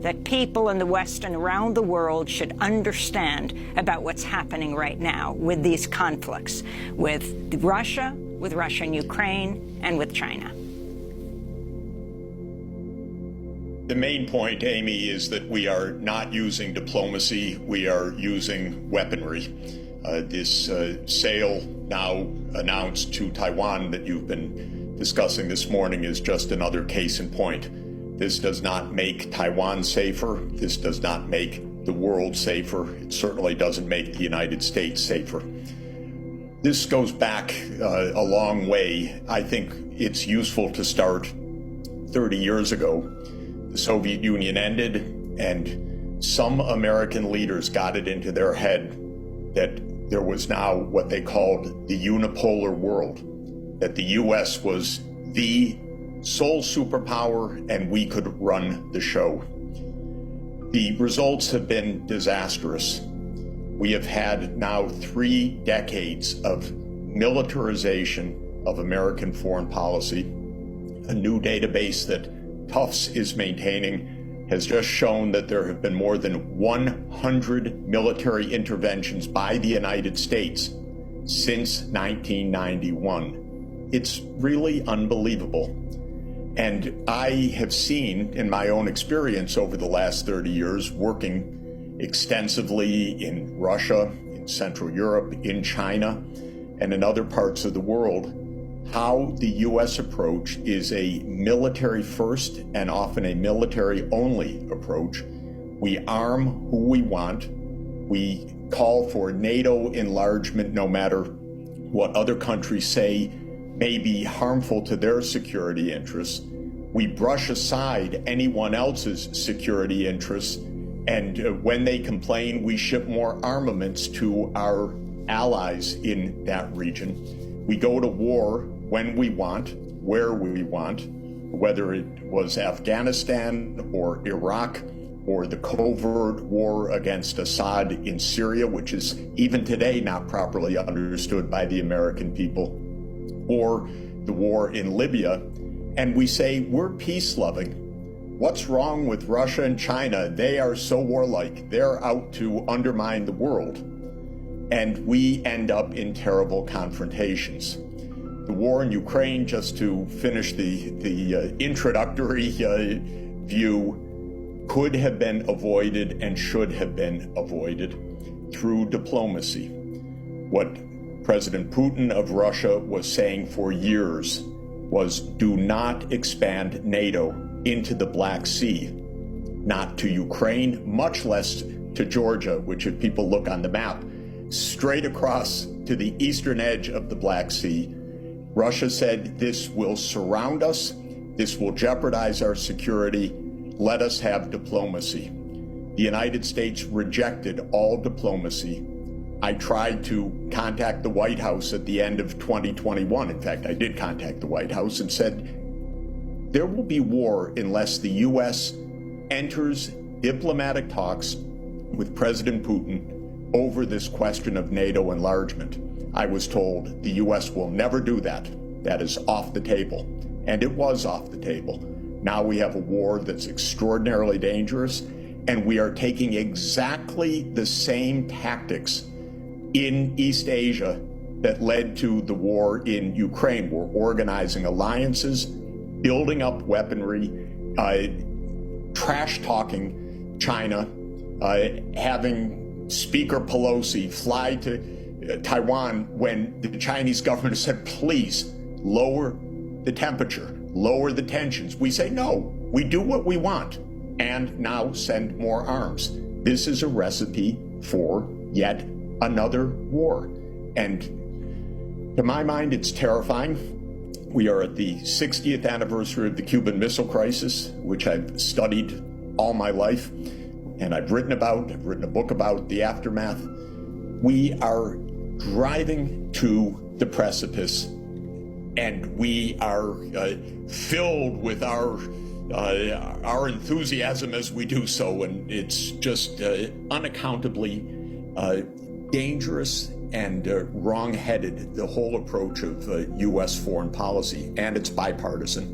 that people in the West and around the world should understand about what's happening right now with these conflicts, with Russia and Ukraine, and with China? The main point, Amy, is that we are not using diplomacy. We are using weaponry. This sale now announced to Taiwan that you've been discussing this morning is just another case in point. This does not make Taiwan safer. This does not make the world safer. It certainly doesn't make the United States safer. This goes back a long way. I think it's useful to start 30 years ago. The Soviet Union ended, and some American leaders got it into their head that there was now what they called the unipolar world, that the U.S. was the sole superpower and we could run the show. The results have been disastrous. We have had now 3 decades of militarization of American foreign policy. A new database that Tufts is maintaining has just shown that there have been more than 100 military interventions by the United States since 1991. It's really unbelievable. And I have seen in my own experience over the last 30 years, working extensively in Russia, in Central Europe, in China, and in other parts of the world, how the U.S. approach is a military first and often a military only approach. We arm who we want. We call for NATO enlargement no matter what other countries say may be harmful to their security interests. We brush aside anyone else's security interests, and when they complain, we ship more armaments to our allies in that region. We go to war when we want, where we want, whether it was Afghanistan or Iraq or the covert war against Assad in Syria, which is even today not properly understood by the American people, or the war in Libya. And we say, we're peace-loving. What's wrong with Russia and China? They are so warlike. They're out to undermine the world. And we end up in terrible confrontations. The war in Ukraine, just to finish the introductory view, could have been avoided and should have been avoided through diplomacy. What President Putin of Russia was saying for years was, do not expand NATO into the Black Sea, not to Ukraine, much less to Georgia, which if people look on the map, straight across to the eastern edge of the Black Sea. Russia said, this will surround us, this will jeopardize our security, let us have diplomacy. The United States rejected all diplomacy. I tried to contact the White House at the end of 2021. In fact, I did contact the White House and said, there will be war unless the U.S. enters diplomatic talks with President Putin over this question of NATO enlargement. I was told the U.S. will never do that. That is off the table. And it was off the table. Now we have a war that's extraordinarily dangerous, and we are taking exactly the same tactics in East Asia that led to the war in Ukraine. We're organizing alliances, building up weaponry, trash-talking China, having Speaker Pelosi fly to Taiwan when the Chinese government said, please lower the temperature, lower the tensions. We say, no, we do what we want, and now send more arms. This is a recipe for yet another war. And to my mind, it's terrifying. We are at the 60th anniversary of the Cuban Missile Crisis, which I've studied all my life, and I've written a book about the aftermath. We are driving to the precipice, and we are filled with our enthusiasm as we do so, and it's just unaccountably dangerous and wrong-headed, the whole approach of U.S. foreign policy, and it's bipartisan.